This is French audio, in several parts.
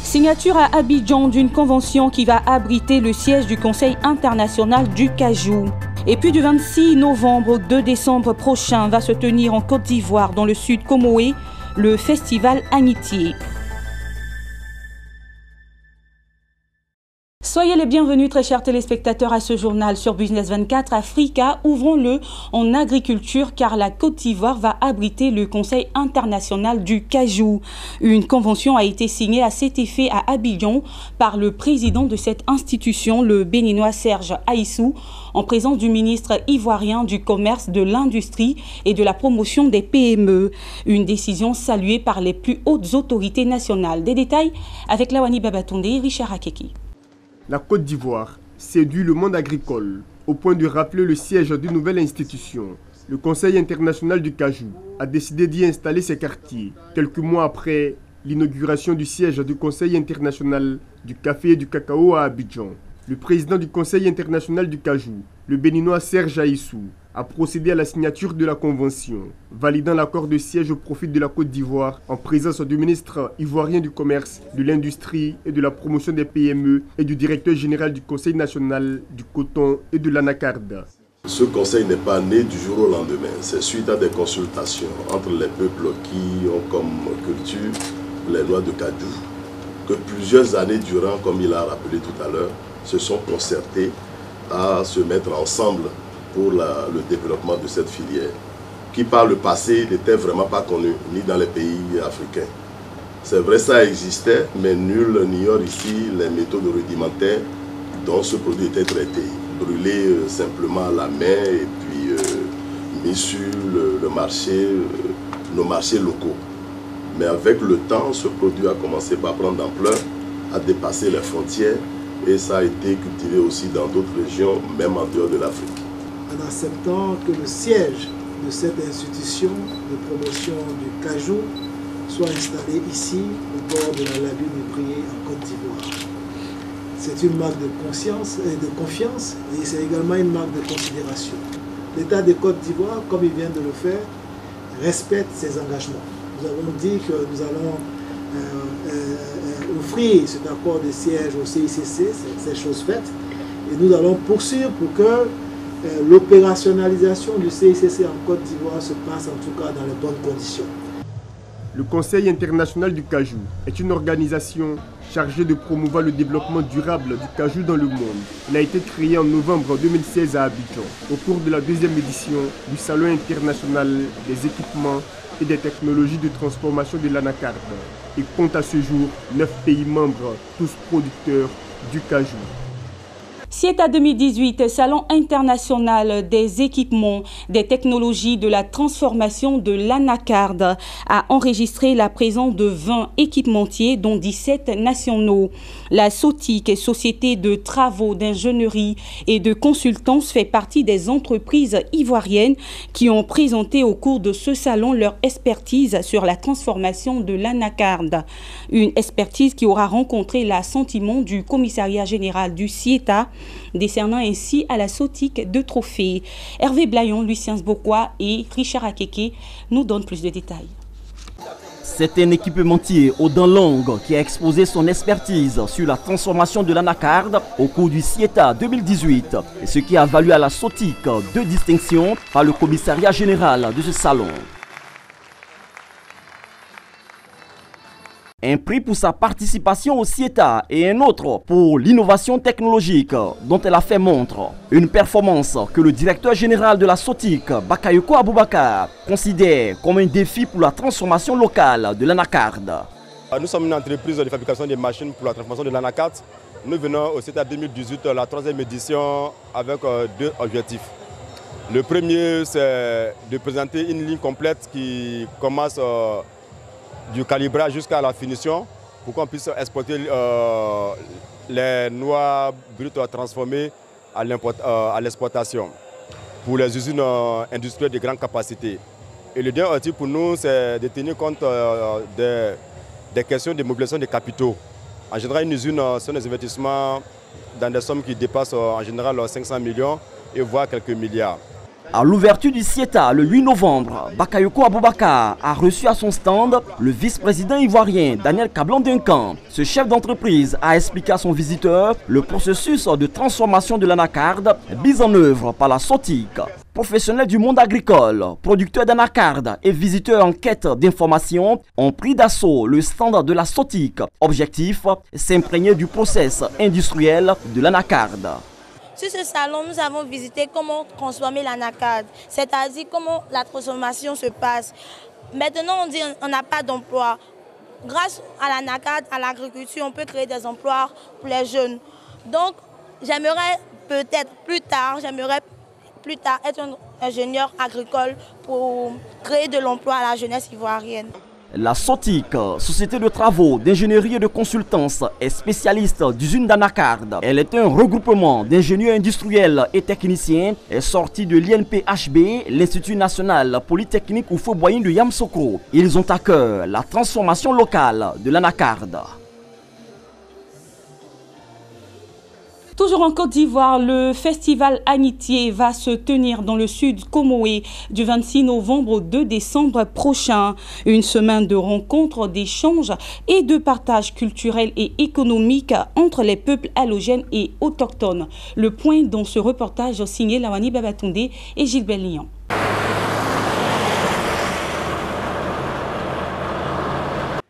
Signature à Abidjan d'une convention qui va abriter le siège du Conseil international du cajou. Et puis du 26 novembre au 2 décembre prochain va se tenir en Côte d'Ivoire, dans le sud Comoé, le festival Amitié. Soyez les bienvenus, très chers téléspectateurs, à ce journal sur Business 24 Africa. Ouvrons-le en agriculture car la Côte d'Ivoire va abriter le Conseil international du cajou. Une convention a été signée à cet effet à Abidjan par le président de cette institution, le Béninois Serge Aissou, en présence du ministre ivoirien du Commerce, de l'Industrie et de la Promotion des PME. Une décision saluée par les plus hautes autorités nationales. Des détails avec Lawani Babatunde et Richard Akeki. La Côte d'Ivoire séduit le monde agricole au point de rappeler le siège d'une nouvelle institution. Le Conseil international du cajou a décidé d'y installer ses quartiers quelques mois après l'inauguration du siège du Conseil international du café et du cacao à Abidjan. Le président du Conseil international du cajou, le Béninois Serge Aissou, a procédé à la signature de la convention, validant l'accord de siège au profit de la Côte d'Ivoire en présence du ministre ivoirien du Commerce, de l'Industrie et de la Promotion des PME et du directeur général du Conseil national du coton et de l'anacarde. Ce conseil n'est pas né du jour au lendemain, c'est suite à des consultations entre les peuples qui ont comme culture les noix de cajou, que plusieurs années durant, comme il a rappelé tout à l'heure, se sont concertés à se mettre ensemble pour le développement de cette filière, qui par le passé n'était vraiment pas connue, ni dans les pays africains. C'est vrai, ça existait, mais nul n'ignore ici les méthodes rudimentaires dont ce produit était traité. Brûlé simplement à la main et puis mis sur le marché, nos marchés locaux. Mais avec le temps, ce produit a commencé par prendre d'ampleur, à dépasser les frontières, et ça a été cultivé aussi dans d'autres régions, même en dehors de l'Afrique. En acceptant que le siège de cette institution de promotion du cajou soit installé ici, au bord de la lagune de Prié, en Côte d'Ivoire. C'est une marque de conscience et de confiance, et c'est également une marque de considération. L'État de Côte d'Ivoire, comme il vient de le faire, respecte ses engagements. Nous avons dit que nous allons offrir cet accord de siège au CICC, c'est chose faite, et nous allons poursuivre pour que l'opérationnalisation du CICC en Côte d'Ivoire se passe en tout cas dans les bonnes conditions. Le Conseil international du cajou est une organisation chargée de promouvoir le développement durable du cajou dans le monde. Il a été créé en novembre 2016 à Abidjan, au cours de la deuxième édition du Salon international des équipements et des technologies de transformation de l'anacarde. Il compte à ce jour 9 pays membres, tous producteurs du cajou. CIETA 2018, Salon international des équipements, des technologies de la transformation de l'anacarde, a enregistré la présence de 20 équipementiers, dont 17 nationaux. La SOTIC, Société de travaux d'ingénierie et de consultance, fait partie des entreprises ivoiriennes qui ont présenté au cours de ce salon leur expertise sur la transformation de l'anacarde. Une expertise qui aura rencontré l'assentiment du commissariat général du CIETA, décernant ainsi à la SOTIC 2 trophées. Hervé Blayon, Lucien Sbokoua et Richard Akeke nous donnent plus de détails. C'est un équipementier aux dents longues qui a exposé son expertise sur la transformation de l'anacarde au cours du CIETA 2018, et ce qui a valu à la SOTIC 2 distinctions par le commissariat général de ce salon. Un prix pour sa participation au CIETA et un autre pour l'innovation technologique dont elle a fait montre. Une performance que le directeur général de la SOTIC, Bakayoko Aboubakar, considère comme un défi pour la transformation locale de l'anacarde. Nous sommes une entreprise de fabrication des machines pour la transformation de l'anacarde. Nous venons au CIETA 2018, la 3e édition, avec 2 objectifs. Le premier, c'est de présenter une ligne complète qui commence du calibrage jusqu'à la finition pour qu'on puisse exporter les noix brutes transformées à l'exportation pour les usines industrielles de grande capacité. Et le dernier objectif pour nous, c'est de tenir compte des questions de mobilisation des capitaux. En général, une usine, c'est des investissements dans des sommes qui dépassent en général 500 millions et voire quelques milliards. À l'ouverture du CIETA le 8 novembre, Bakayoko Aboubakar a reçu à son stand le vice-président ivoirien Daniel Kablan-Duncan. Ce chef d'entreprise a expliqué à son visiteur le processus de transformation de l'anacarde mis en œuvre par la SOTIC. Professionnels du monde agricole, producteurs d'anacarde et visiteurs en quête d'informations ont pris d'assaut le stand de la SOTIC. Objectif, s'imprégner du process industriel de l'anacarde. Sur ce salon, nous avons visité comment transformer l'anacarde, c'est-à-dire comment la transformation se passe. Maintenant, on dit qu'on n'a pas d'emploi. Grâce à l'anacarde, à l'agriculture, on peut créer des emplois pour les jeunes. Donc, j'aimerais peut-être plus tard être un ingénieur agricole pour créer de l'emploi à la jeunesse ivoirienne. La SOTIC, société de travaux, d'ingénierie et de consultance, est spécialiste d'usines d'anacarde. Elle est un regroupement d'ingénieurs industriels et techniciens sortis de l'INPHB, l'Institut national polytechnique Houphouët-Boigny de Yamoussoukro. Ils ont à cœur la transformation locale de l'anacarde. Toujours en Côte d'Ivoire, le festival Anitié va se tenir dans le sud Comoé du 26 novembre au 2 décembre prochain. Une semaine de rencontres, d'échanges et de partage culturel et économique entre les peuples allogènes et autochtones. Le point dans ce reportage signé Lawani Babatunde et Gilbert Lyon.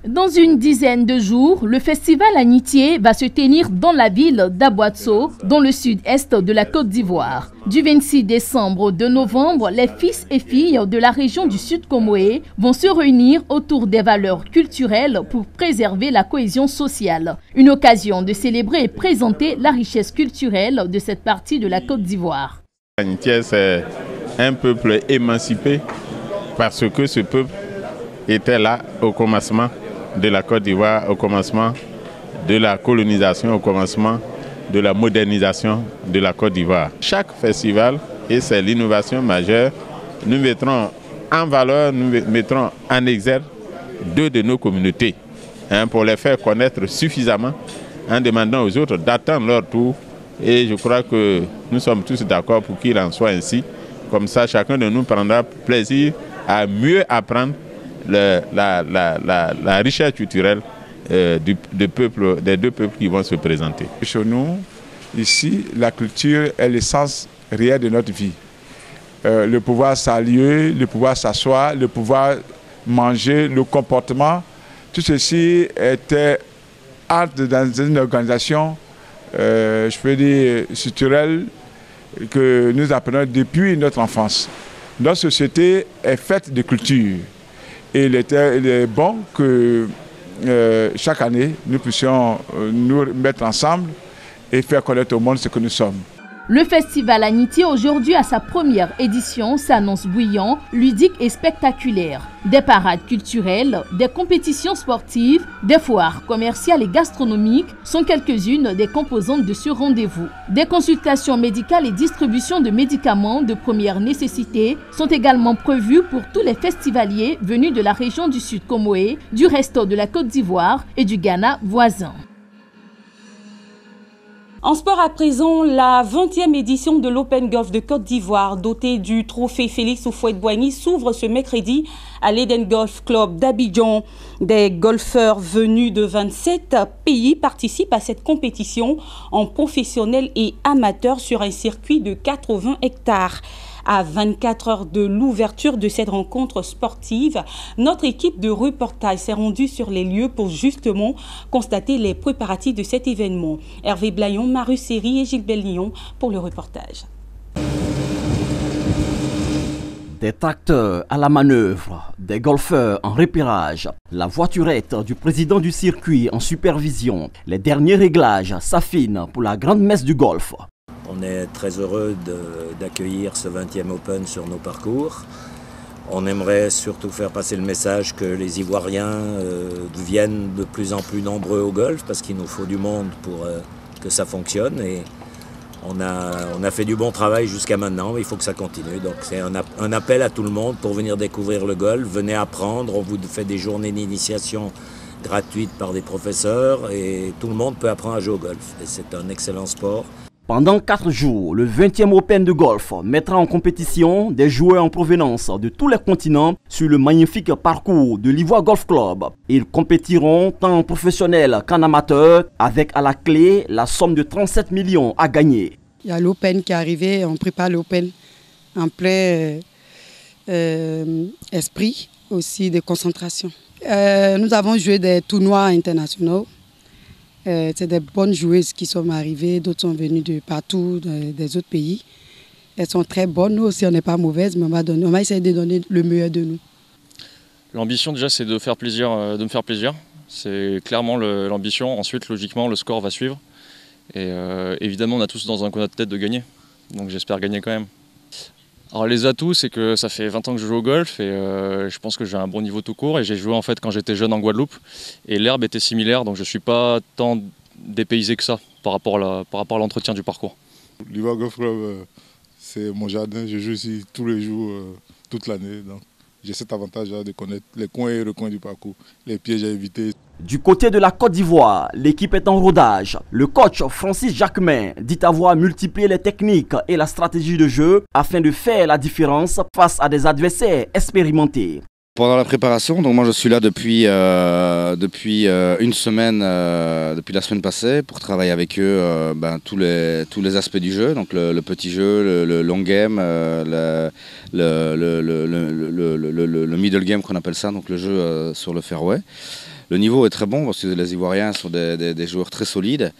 Dans une dizaine de jours, le festival Anitié va se tenir dans la ville d'Aboitso, dans le sud-est de la Côte d'Ivoire. Du 26 décembre au 2 novembre, les fils et filles de la région du Sud Comoé vont se réunir autour des valeurs culturelles pour préserver la cohésion sociale. Une occasion de célébrer et présenter la richesse culturelle de cette partie de la Côte d'Ivoire. Anitié, c'est un peuple émancipé parce que ce peuple était là au commencement de la Côte d'Ivoire, au commencement de la colonisation, au commencement de la modernisation de la Côte d'Ivoire. Chaque festival, et c'est l'innovation majeure, nous mettrons en valeur, nous mettrons en exergue deux de nos communautés pour les faire connaître suffisamment en demandant aux autres d'attendre leur tour. Et je crois que nous sommes tous d'accord pour qu'il en soit ainsi. Comme ça, chacun de nous prendra plaisir à mieux apprendre la richesse culturelle des deux peuples qui vont se présenter. Chez nous, ici, la culture est l'essence réelle de notre vie. Le pouvoir saluer, le pouvoir s'asseoir, le pouvoir manger, le comportement, tout ceci était dans une organisation, je peux dire, structurelle que nous apprenons depuis notre enfance. Notre société est faite de culture. Et il est bon que chaque année, nous puissions nous mettre ensemble et faire connaître au monde ce que nous sommes. Le festival Anitié, aujourd'hui à sa première édition, s'annonce bouillant, ludique et spectaculaire. Des parades culturelles, des compétitions sportives, des foires commerciales et gastronomiques sont quelques-unes des composantes de ce rendez-vous. Des consultations médicales et distribution de médicaments de première nécessité sont également prévues pour tous les festivaliers venus de la région du Sud Comoé, du reste de la Côte d'Ivoire et du Ghana voisin. En sport à présent, la 20e édition de l'Open Golf de Côte d'Ivoire, dotée du trophée Félix Houphouët-Boigny, s'ouvre ce mercredi à l'Eden Golf Club d'Abidjan. Des golfeurs venus de 27 pays participent à cette compétition en professionnels et amateurs sur un circuit de 80 hectares. À 24 heures de l'ouverture de cette rencontre sportive, notre équipe de reportage s'est rendue sur les lieux pour justement constater les préparatifs de cet événement. Hervé Blayon, Marus Seri et Gilbert Lyon pour le reportage. Des tracteurs à la manœuvre, des golfeurs en repérage, la voiturette du président du circuit en supervision. Les derniers réglages s'affinent pour la grande messe du golf. On est très heureux d'accueillir ce 20e Open sur nos parcours. On aimerait surtout faire passer le message que les Ivoiriens deviennent de plus en plus nombreux au golf parce qu'il nous faut du monde pour que ça fonctionne. Et On a fait du bon travail jusqu'à maintenant, mais il faut que ça continue. Donc c'est un appel à tout le monde pour venir découvrir le golf. Venez apprendre, on vous fait des journées d'initiation gratuites par des professeurs et tout le monde peut apprendre à jouer au golf. Et c'est un excellent sport. Pendant 4 jours, le 20e Open de golf mettra en compétition des joueurs en provenance de tous les continents sur le magnifique parcours de l'Ivoire Golf Club. Ils compétiront tant professionnels qu'en amateur, avec à la clé la somme de 37 millions à gagner. Il y a l'Open qui est arrivé, on prépare l'Open en plein esprit aussi de concentration. Nous avons joué des tournois internationaux. C'est des bonnes joueuses qui sont arrivées, d'autres sont venues de partout, des autres pays. Elles sont très bonnes, nous aussi on n'est pas mauvaises, mais on va essayer de donner le meilleur de nous. L'ambition déjà c'est de me faire plaisir. C'est clairement l'ambition. Ensuite logiquement le score va suivre. Et évidemment on a tous dans un coin de tête de gagner. Donc j'espère gagner quand même. Alors les atouts, c'est que ça fait 20 ans que je joue au golf et je pense que j'ai un bon niveau tout court et j'ai joué en fait quand j'étais jeune en Guadeloupe et l'herbe était similaire donc je ne suis pas tant dépaysé que ça par rapport à l'entretien du parcours. L'Ivoire Golf Club, c'est mon jardin, je joue ici tous les jours, toute l'année. J'ai cet avantage de connaître les coins et recoins du parcours, les pièges à éviter. Du côté de la Côte d'Ivoire, l'équipe est en rodage. Le coach Francis Jacquemin dit avoir multiplié les techniques et la stratégie de jeu afin de faire la différence face à des adversaires expérimentés. Pendant la préparation, donc moi je suis là depuis une semaine, depuis la semaine passée, pour travailler avec eux tous les aspects du jeu, donc le petit jeu, le long game, le middle game qu'on appelle ça, donc le jeu sur le fairway. Le niveau est très bon parce que les Ivoiriens sont des joueurs très solides.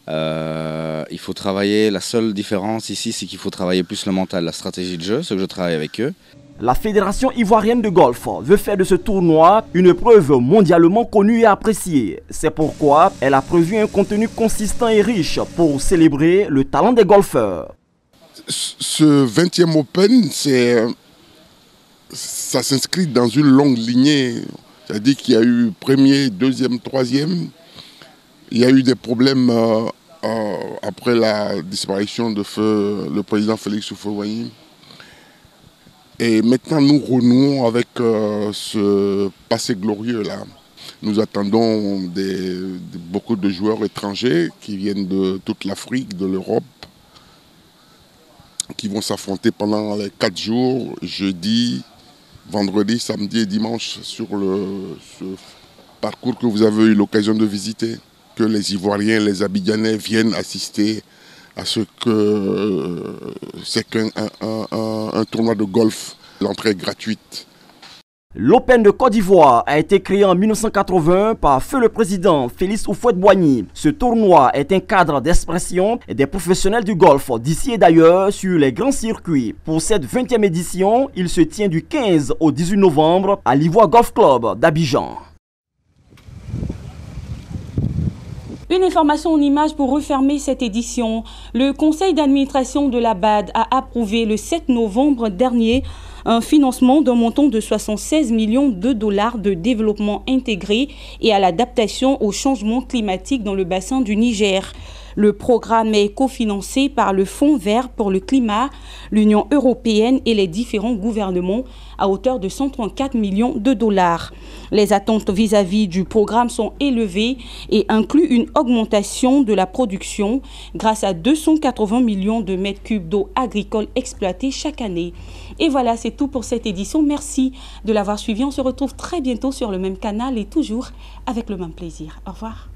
Il faut travailler, la seule différence ici c'est qu'il faut travailler plus le mental, la stratégie de jeu, ce que je travaille avec eux. La Fédération ivoirienne de golf veut faire de ce tournoi une épreuve mondialement connue et appréciée. C'est pourquoi elle a prévu un contenu consistant et riche pour célébrer le talent des golfeurs. Ce 20e Open, ça s'inscrit dans une longue lignée. C'est-à-dire qu'il y a eu premier, deuxième, troisième. Il y a eu des problèmes après la disparition de feu le président Félix Houphouët-Boigny. Et maintenant, nous renouons avec ce passé glorieux-là. Nous attendons beaucoup de joueurs étrangers qui viennent de toute l'Afrique, de l'Europe, qui vont s'affronter pendant les 4 jours, jeudi, vendredi, samedi et dimanche, sur ce parcours que vous avez eu l'occasion de visiter. Que les Ivoiriens, les Abidjanais viennent assister à ce que c'est qu'un tournoi de golf, l'entrée est gratuite. L'Open de Côte d'Ivoire a été créé en 1980 par feu le président Félix Houphouët-Boigny. Ce tournoi est un cadre d'expression des professionnels du golf d'ici et d'ailleurs sur les grands circuits. Pour cette 20e édition, il se tient du 15 au 18 novembre à l'Ivoire Golf Club d'Abidjan. Une information en images pour refermer cette édition. Le conseil d'administration de la BAD a approuvé le 7 novembre dernier un financement d'un montant de 76 millions de dollars de développement intégré et à l'adaptation au changement climatique dans le bassin du Niger. Le programme est cofinancé par le Fonds vert pour le climat, l'Union européenne et les différents gouvernements à hauteur de 134 millions de dollars. Les attentes vis-à-vis du programme sont élevées et incluent une augmentation de la production grâce à 280 millions de mètres cubes d'eau agricole exploitée chaque année. Et voilà, c'est tout pour cette édition. Merci de l'avoir suivi. On se retrouve très bientôt sur le même canal et toujours avec le même plaisir. Au revoir.